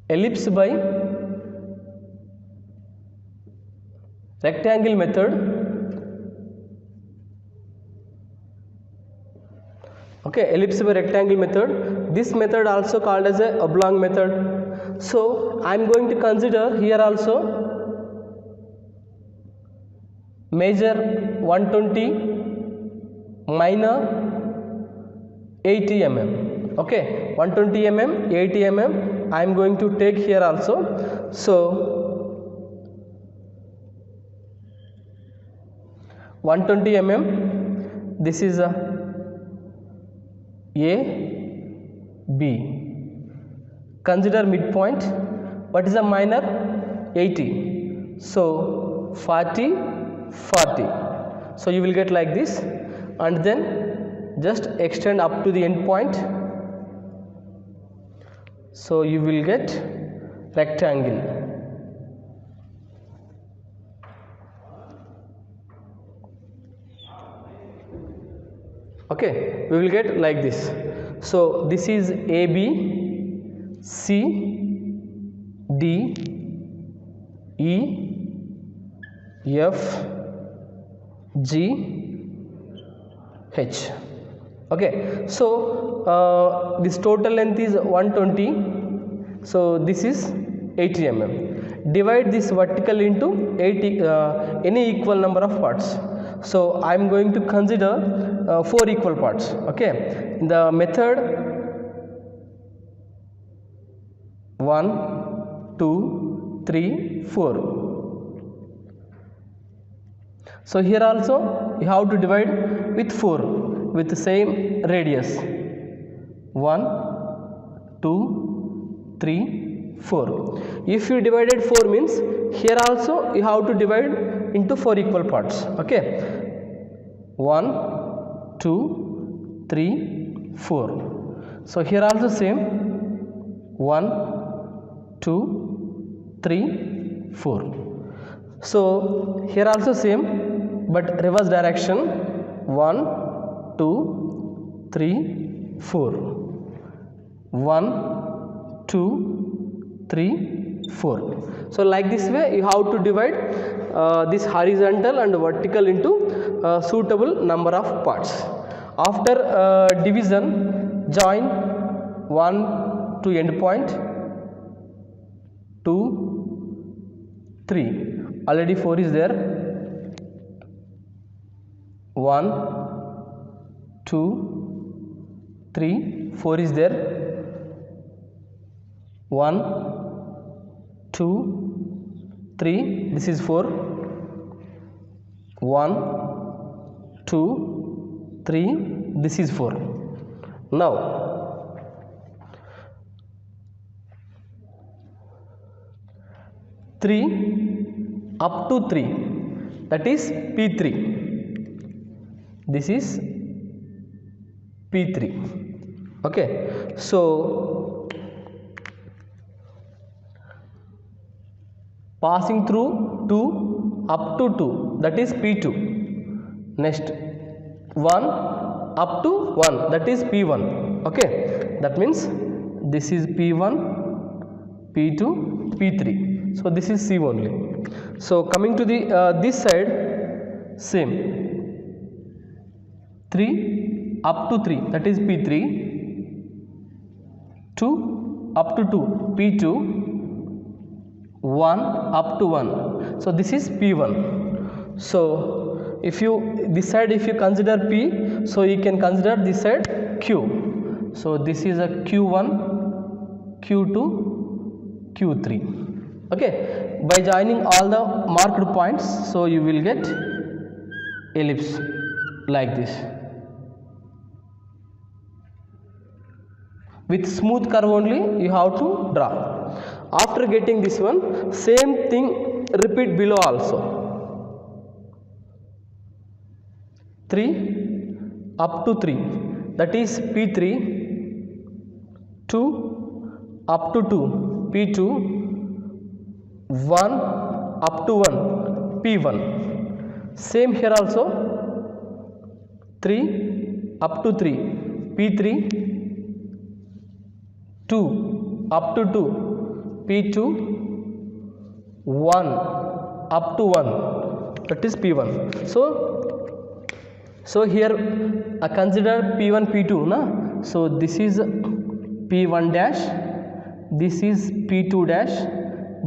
ellipse by rectangle method. Okay, ellipse by rectangle method. This method also called as a oblong method. So I am going to consider here also measure 120 minor 80 mm. Okay, 120 mm, 80 mm I am going to take here also. So 120 mm, this is a B. Consider midpoint. What is a minor? 80. So 40, 40. So you will get like this, and then just extend up to the end point. So you will get rectangle. Okay, we will get like this. So this is AB, C, D, E, F, G, H. Okay, so this total length is 120. So this is 80 mm. Divide this vertical into 80 any equal number of parts. So I am going to consider 4 equal parts. Okay, in the method 1, 2, 3, 4. So here also you have to divide with 4 with the same radius. 1, 2, 3, 4. If you divided 4 means here also you have to divide into 4 equal parts. Okay, 1, 2, 3, 4. So here also same 1, 2, 3, 4. So here also same but reverse direction. 1, 2, 3, 4. 1, 2, 3, 4. So like this way you have to divide this horizontal and vertical into suitable number of parts. After division, join 1 to end point, 2, 3. Already 4 is there. 1, 2, 3, 4 is there. 1, 2, 3, this is 4. 1, 2, 3, this is 4. Now three up to 3, that is P3. This is P3. Okay, so passing through 2 up to 2, that is P2. Next 1 up to 1, that is P1. Okay, that means this is P1, P2, P3. So this is C only. So coming to the this side, same 3 up to 3, that is P3. 2 up to 2, P2. 1 up to 1, so this is P1. So if you this side if you consider P, so you can consider this side Q. So this is a Q1, Q2, Q3. Okay, by joining all the marked points, so you will get ellipse like this. With smooth curve only you have to draw. After getting this one, same thing repeat below also. 3 up to 3, that is P3. 2 up to 2, P2. 1 up to 1, P1. Same here also. 3 up to 3, P3. 2 up to 2, P2, 1 up to 1, that is P1. So here consider P1 P2 na. So this is P1 dash, this is P2 dash,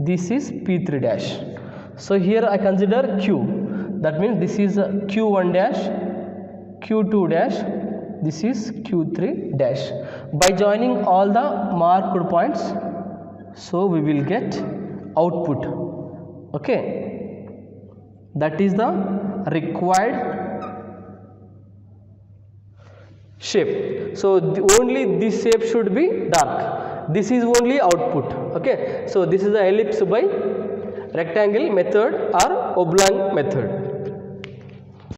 this is P3 dash. So here I consider Q, that means this is Q1 dash, Q2 dash, this is Q3 dash. By joining all the marked points, so we will get output. Okay, that is the required shape. So only this shape should be dark. This is only output. Okay, so this is the ellipse by rectangle method or oblong method.